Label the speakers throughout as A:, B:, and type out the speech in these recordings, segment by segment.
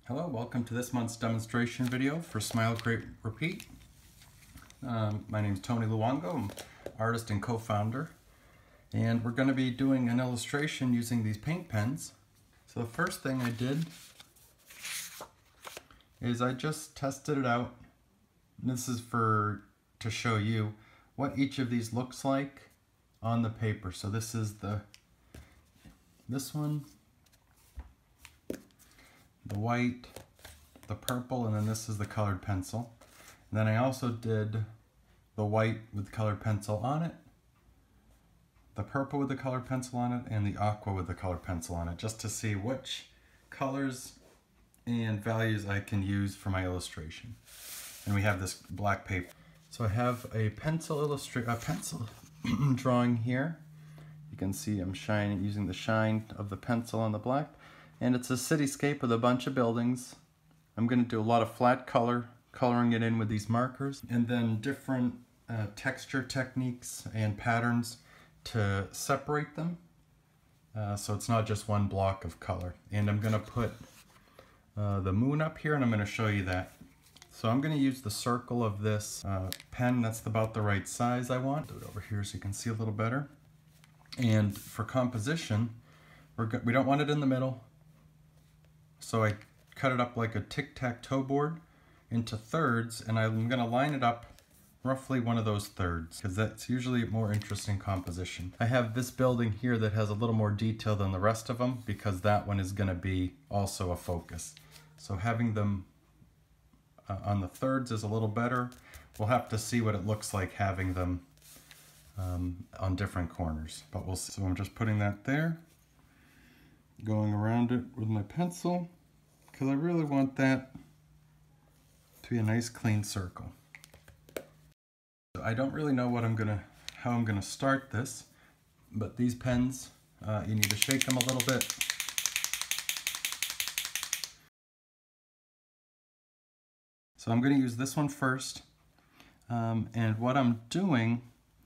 A: Hello, welcome to this month's demonstration video for Smile Create Repeat. My name is Tony Luongo, I'm artist and co-founder, and we're going to be doing an illustration using these paint pens. So the first thing I did is I just tested it out. This is to show you what each of these looks like on the paper. So this is this one, the white, the purple, and then this is the colored pencil. And then I also did the white with colored pencil on it, the purple with the colored pencil on it, and the aqua with the colored pencil on it, just to see which colors and values I can use for my illustration. And we have this black paper. So I have a pencil drawing here. You can see I'm using the shine of the pencil on the black. And it's a cityscape with a bunch of buildings. I'm going to do a lot of flat coloring it in with these markers, and then different texture techniques and patterns to separate them. So it's not just one block of color. And I'm going to put the moon up here, and I'm going to show you that. So I'm going to use the circle of this pen. That's about the right size I want. Do it over here so you can see a little better. And for composition, we don't want it in the middle. So I cut it up like a tic-tac-toe board into thirds, and I'm going to line it up roughly one of those thirds, because that's usually a more interesting composition. I have this building here that has a little more detail than the rest of them, because that one is going to be also a focus. So having them on the thirds is a little better. We'll have to see what it looks like having them on different corners, but we'll see. So I'm just putting that there, going around it with my pencil, because I really want that to be a nice clean circle. So I don't really know how I'm gonna start this, but these pens, you need to shake them a little bit. So I'm gonna use this one first, and what I'm doing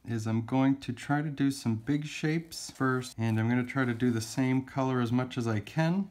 A: is I'm going to try to do some big shapes first, and I'm going to try to do the same color as much as I can.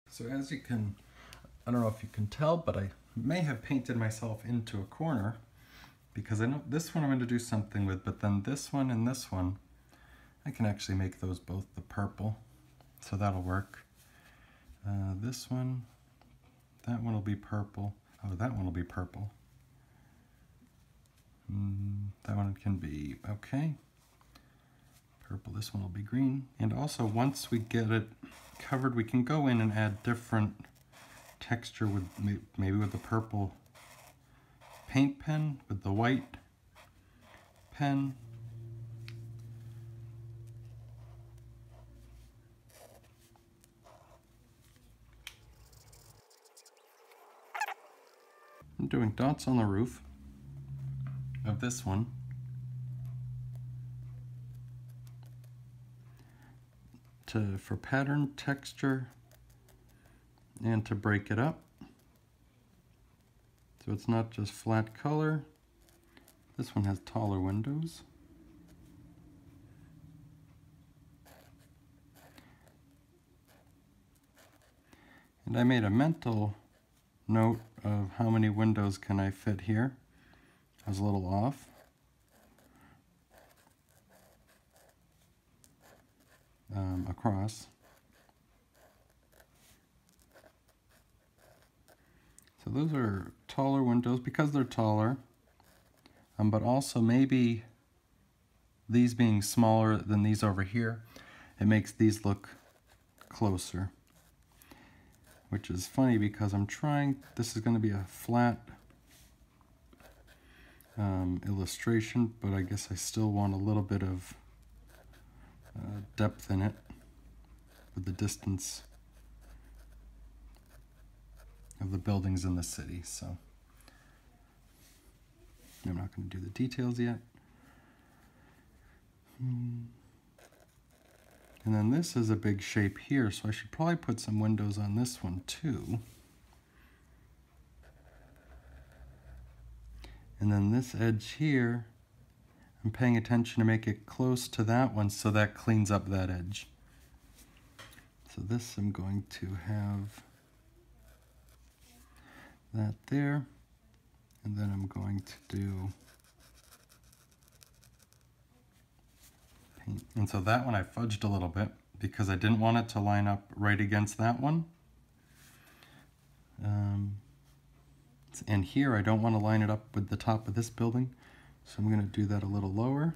A: So as you can, I don't know if you can tell, but I may have painted myself into a corner, because I know this one I'm going to do something with, but then this one and this one, I can actually make those both the purple, so that'll work. This one, that one will be purple. Oh, that one will be purple. That one can be, okay, purple. This one will be green. And also, once we get it covered, we can go in and add different texture with maybe with the purple paint pen, with the white pen. I'm doing dots on the roof of this one. For pattern, texture, and to break it up. So it's not just flat color. This one has taller windows. And I made a mental note of how many windows can I fit here. I was a little off. Across. So those are taller windows because they're taller, but also maybe these being smaller than these over here, it makes these look closer, which is funny because this is going to be a flat illustration, but I guess I still want a little bit of depth in it with the distance of the buildings in the city. So I'm not going to do the details yet. And then this is a big shape here, so I should probably put some windows on this one too. And then this edge here, I'm paying attention to make it close to that one so that cleans up that edge. So this I'm going to have that there, and then I'm going to do paint. And so that one I fudged a little bit because I didn't want it to line up right against that one. And here I don't want to line it up with the top of this building, so I'm going to do that a little lower.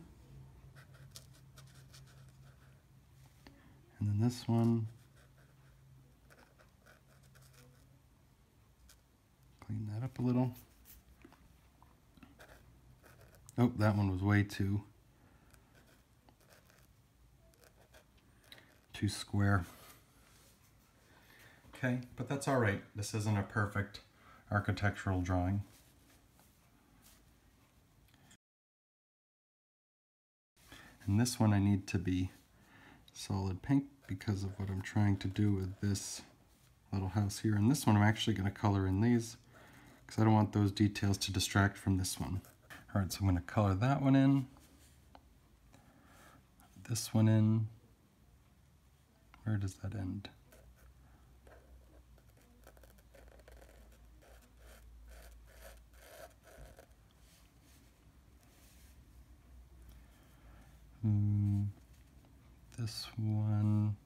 A: And then this one, clean that up a little. Oh, that one was way too square. Okay, but that's all right. This isn't a perfect architectural drawing. And this one I need to be solid pink because of what I'm trying to do with this little house here. And this one I'm actually going to color in these because I don't want those details to distract from this one. All right, so I'm going to color that one in, this one in. Where does that end? This one.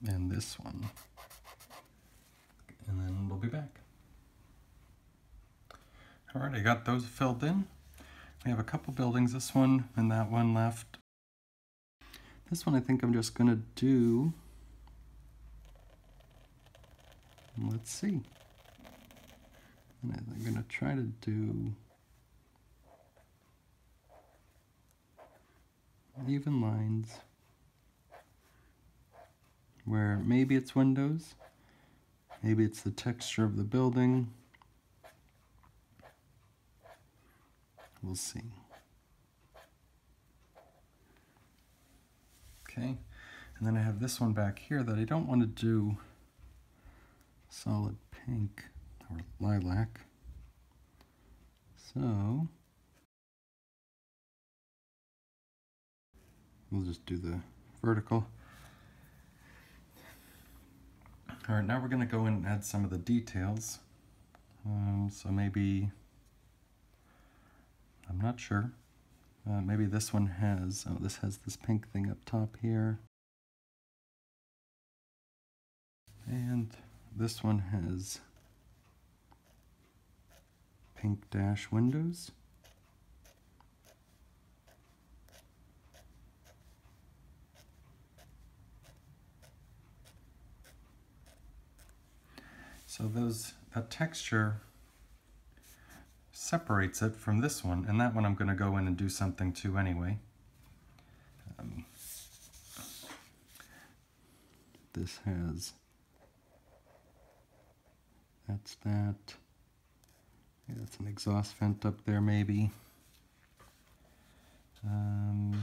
A: And this one. And then we'll be back. All right, I got those filled in. We have a couple buildings, this one and that one left. This one I think I'm just gonna do, let's see. And I'm gonna try to do even lines where maybe it's windows, maybe it's the texture of the building. We'll see. Okay, and then I have this one back here that I don't want to do solid pink or lilac. So we'll just do the vertical. All right, now we're going to go in and add some of the details. So maybe, I'm not sure. Maybe this one has, oh, this has this pink thing up top here. And this one has pink dash windows. So that texture separates it from this one, and that one I'm going to go in and do something to anyway. This has, that's that. Yeah, that's an exhaust vent up there maybe. So I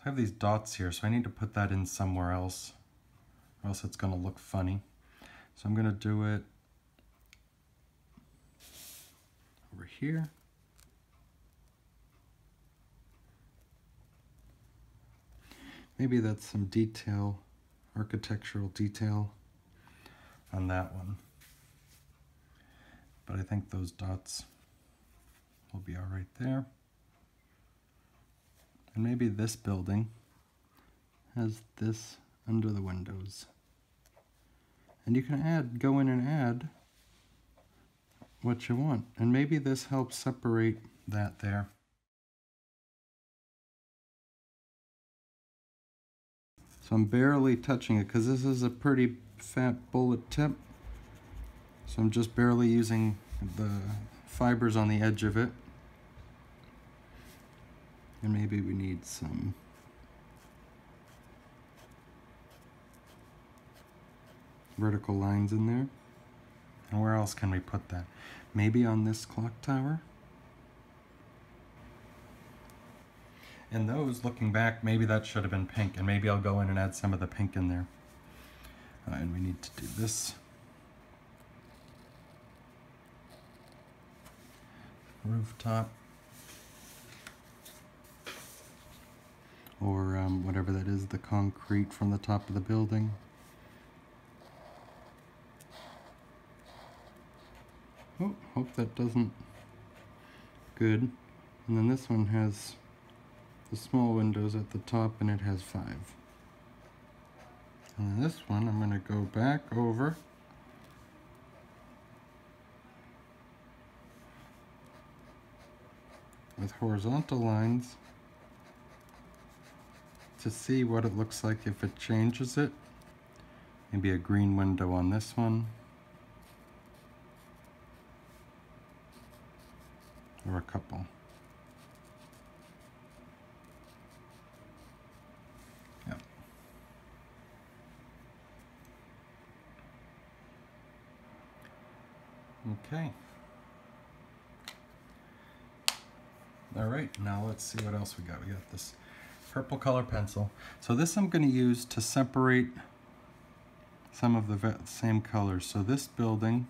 A: have these dots here, so I need to put that in somewhere else, or else it's going to look funny. So I'm going to do it over here. Maybe that's some detail, architectural detail on that one. But I think those dots will be all right there. And maybe this building has this under the windows. And you can go in and add what you want. And maybe this helps separate that there. So I'm barely touching it because this is a pretty fat bullet tip. So I'm just barely using the fibers on the edge of it. And maybe we need some vertical lines in there. And where else can we put that? Maybe on this clock tower? And those, looking back, maybe that should have been pink, and maybe I'll go in and add some of the pink in there. And we need to do this. Rooftop. Or whatever that is, the concrete from the top of the building. Oh, hope that doesn't... Good. And then this one has the small windows at the top, and it has 5. And then this one, I'm going to go back over with horizontal lines to see what it looks like if it changes it. Maybe a green window on this one. Or a couple. Yep. Okay. All right, now let's see what else we got. We got this purple color pencil. So this I'm going to use to separate some of the same colors. So this building,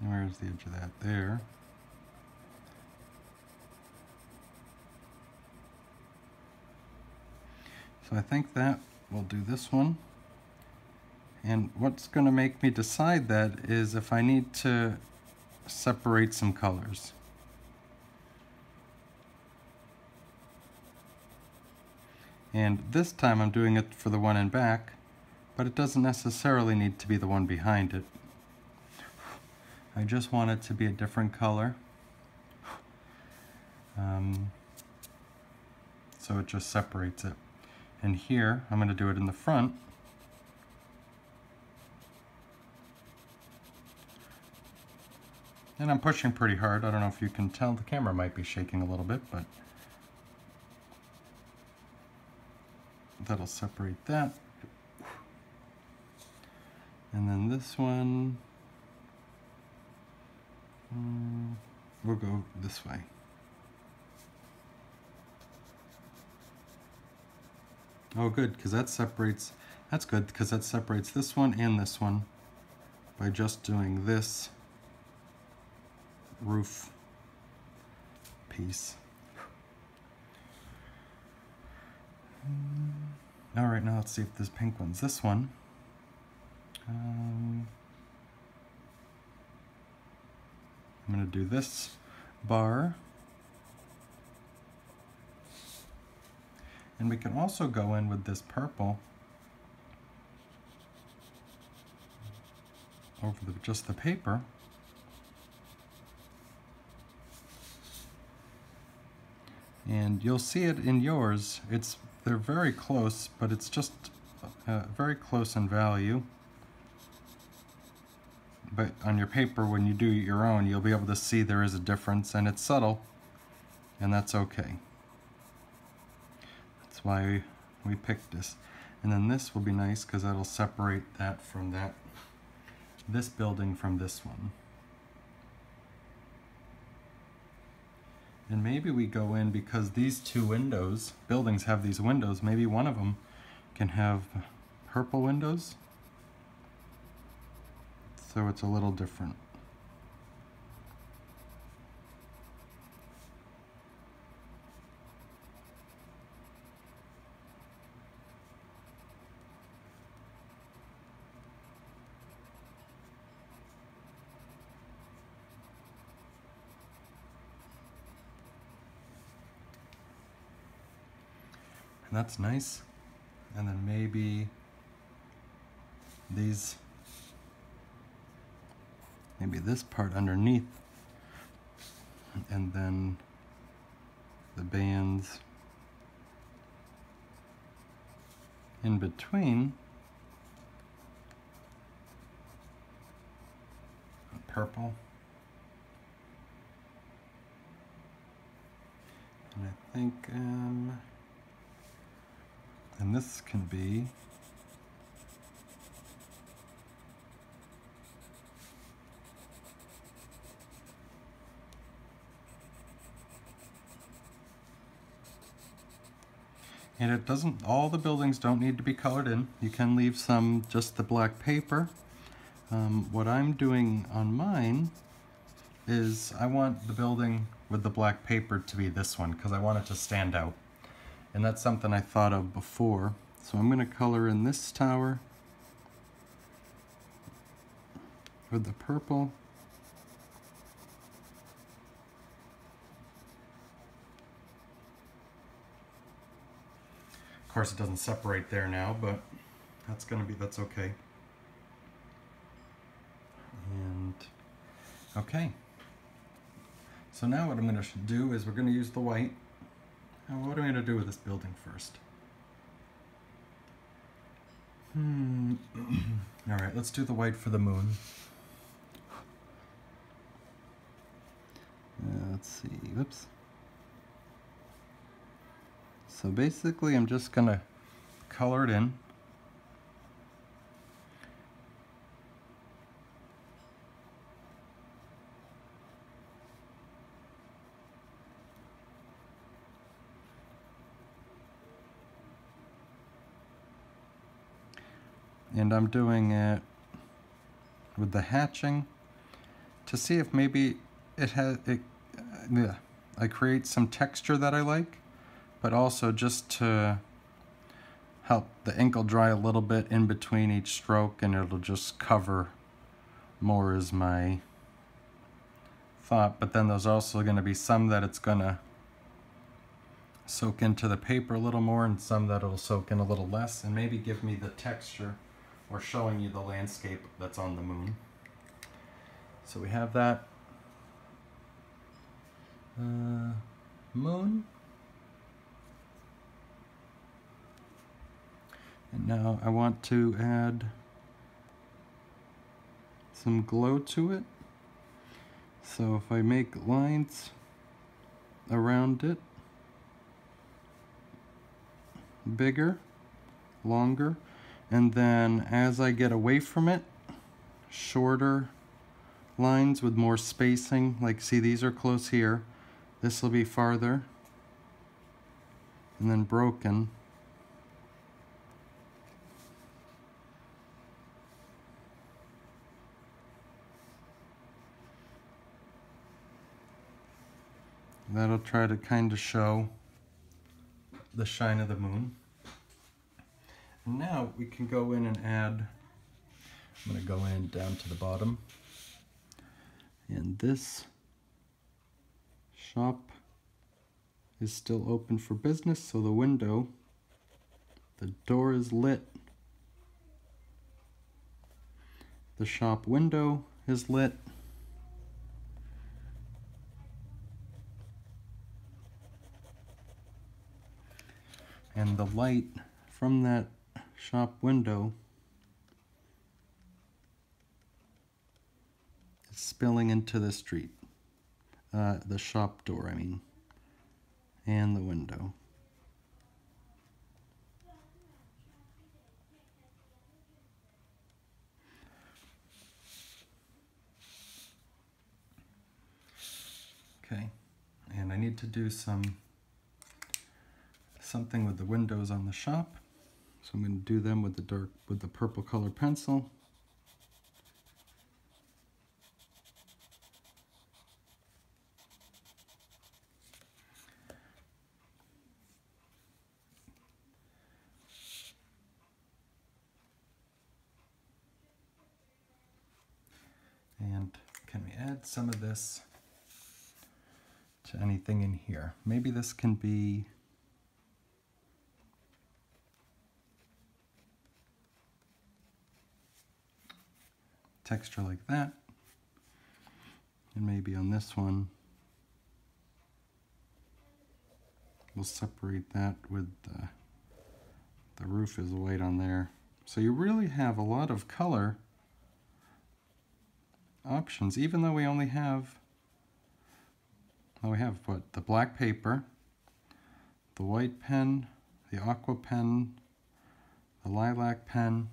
A: where's the edge of that? There. So I think that will do this one. And what's going to make me decide that is if I need to separate some colors. And this time I'm doing it for the one in back, but it doesn't necessarily need to be the one behind it. I just want it to be a different color. So it just separates it. And here, I'm going to do it in the front. And I'm pushing pretty hard. I don't know if you can tell. The camera might be shaking a little bit, but that'll separate that. And then this one, we'll go this way. Oh, good, because that separates, that's good, because that separates this one and this one by just doing this roof piece. All right, now let's see if this pink one's this one. I'm going to do this bar. And we can also go in with this purple over just the paper. And you'll see it in yours. They're very close, but it's just very close in value. But on your paper, when you do your own, you'll be able to see there is a difference, and it's subtle, and that's okay. That's why we picked this. And then this will be nice because that'll separate that from that, this building from this one. And maybe we go in, because these two buildings have these windows, maybe one of them can have purple windows. So it's a little different. And that's nice. And then maybe maybe this part underneath, and then the bands in between, purple. And I think, and this can be And it doesn't, all the buildings don't need to be colored in. You can leave some, just the black paper. What I'm doing on mine is I want the building with the black paper to be this one because I want it to stand out. And that's something I thought of before. So I'm going to color in this tower with the purple. Of course, it doesn't separate there now, but that's okay. And okay. So now what I'm going to do is we're going to use the white. And what am I going to do with this building first? All right, let's do the white for the moon. Let's see, whoops. So basically I'm just gonna color it in. And I'm doing it with the hatching to see if maybe I create some texture that I like, but also just to help the ink will dry a little bit in between each stroke, and it'll just cover more is my thought. But then there's also going to be some that it's going to soak into the paper a little more, and some that it'll soak in a little less, and maybe give me the texture or showing you the landscape that's on the moon. So we have that moon. And now I want to add some glow to it. So if I make lines around it, bigger, longer, and then as I get away from it, shorter lines with more spacing. Like, see, these are close here. This will be farther, and then broken. That'll try to kind of show the shine of the moon. And now we can go in and add, I'm going to go in down to the bottom. And this shop is still open for business, so the door is lit. The shop window is lit. And the light from that shop window is spilling into the street. The shop door, I mean, and the window. Okay, and I need to do something with the windows on the shop. So I'm going to do them with the purple color pencil. And can we add some of this to anything in here? Maybe this can be texture like that. And maybe on this one, we'll separate that with the roof is white on there. So you really have a lot of color options, even though we only have, well, we have what? The black paper, the white pen, the aqua pen, the lilac pen,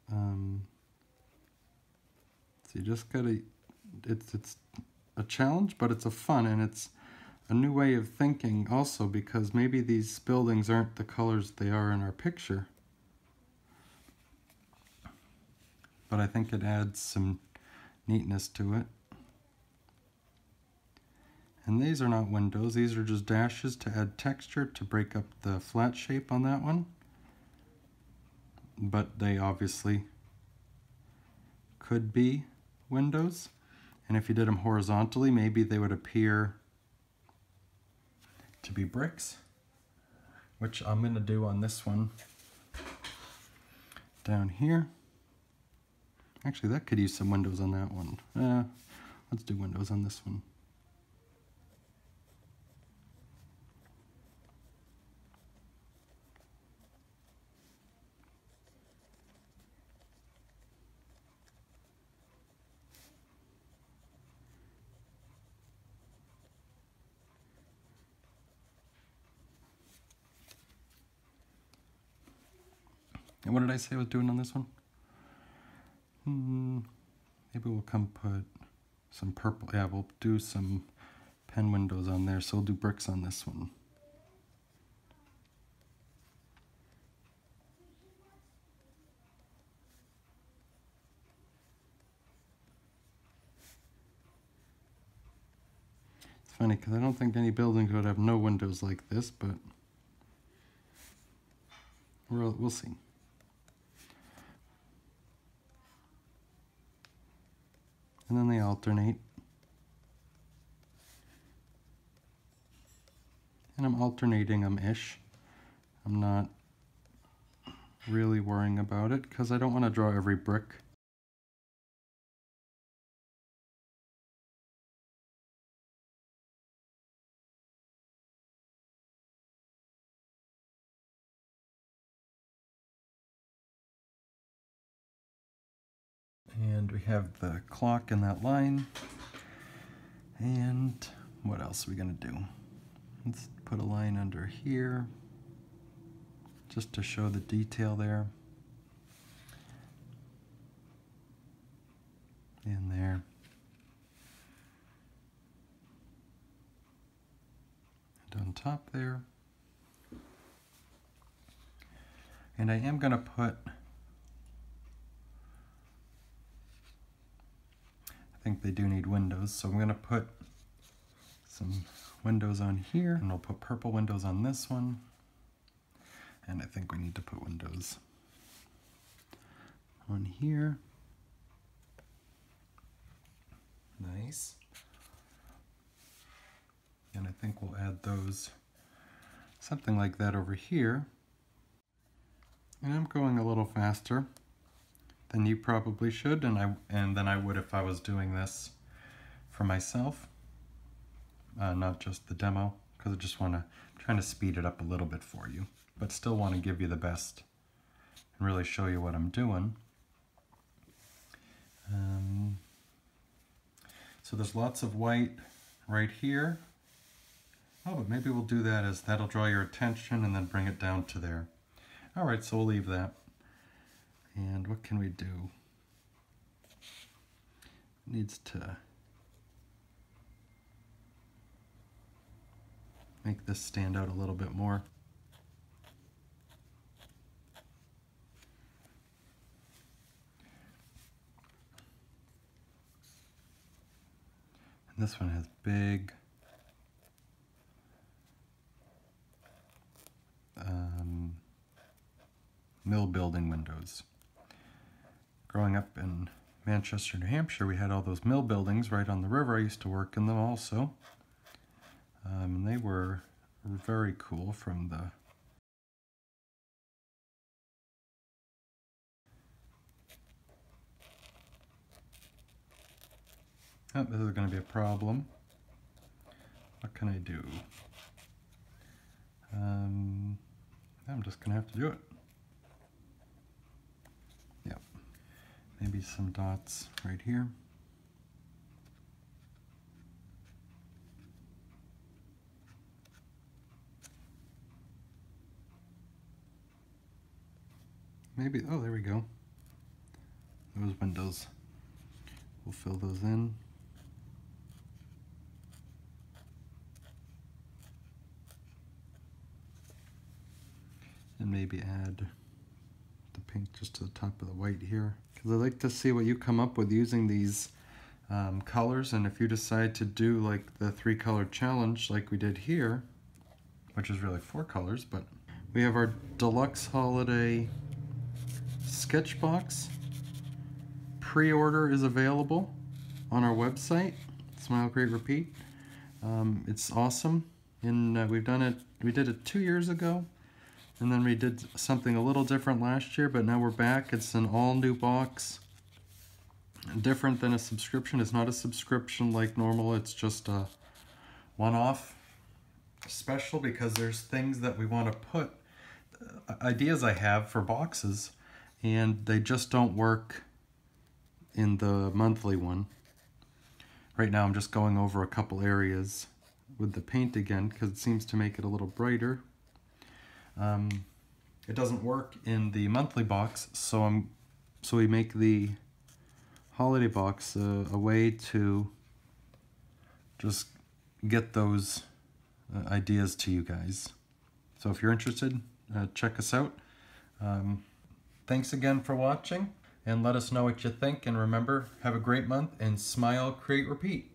A: so you just gotta, it's a challenge, but it's a fun, and it's a new way of thinking also, because maybe these buildings aren't the colors they are in our picture. But I think it adds some neatness to it. And these are not windows, these are just dashes to add texture to break up the flat shape on that one. But they obviously could be windows. And if you did them horizontally, maybe they would appear to be bricks, which I'm going to do on this one down here. Actually, that could use some windows on that one. Let's do windows on this one. And what did I say I was doing on this one? Maybe we'll come put some purple. Yeah, we'll do some pen windows on there. So we'll do bricks on this one. It's funny because I don't think any buildings would have no windows like this, but we'll see. And then they alternate. And I'm alternating them-ish. I'm not really worrying about it because I don't want to draw every brick. And we have the clock in that line. And what else are we going to do? Let's put a line under here just to show the detail there. And there. And on top there. And I am going to put, I think they do need windows, so I'm going to put some windows on here, and we'll put purple windows on this one. And I think we need to put windows on here. Nice. And I think we'll add those, something like that over here. And I'm going a little faster than you probably should, and than I would if I was doing this for myself, not just the demo, because I'm trying to speed it up a little bit for you, but still want to give you the best and really show you what I'm doing. So there's lots of white right here. Oh, but maybe we'll do that as that'll draw your attention and then bring it down to there. All right, so we'll leave that. And what can we do? Needs to make this stand out a little bit more. And this one has big mill building windows. Growing up in Manchester, New Hampshire, we had all those mill buildings right on the river. I used to work in them also. And they were very cool from the oh, this is going to be a problem. What can I do? I'm just going to have to do it. Yep. Maybe some dots right here. Maybe, oh, there we go. Those windows. We'll fill those in. and maybe add the pink just to the top of the white here, because I like to see what you come up with using these colors. And if you decide to do like the 3-color challenge like we did here, which is really 4 colors, but we have our deluxe holiday sketch box. Pre-order is available on our website, Smile Create Repeat. It's awesome, and we did it 2 years ago, and then we did something a little different last year, but now we're back. It's an all new box, different than a subscription. It's not a subscription like normal, it's just a one-off special, because there's things that we want to put, ideas I have for boxes, and they just don't work in the monthly one. Right now I'm just going over a couple areas with the paint again, because it seems to make it a little brighter. It doesn't work in the monthly box, so we make the holiday box a way to just get those ideas to you guys. So if you're interested, check us out. Thanks again for watching, and let us know what you think. And remember, have a great month, and smile, create, repeat.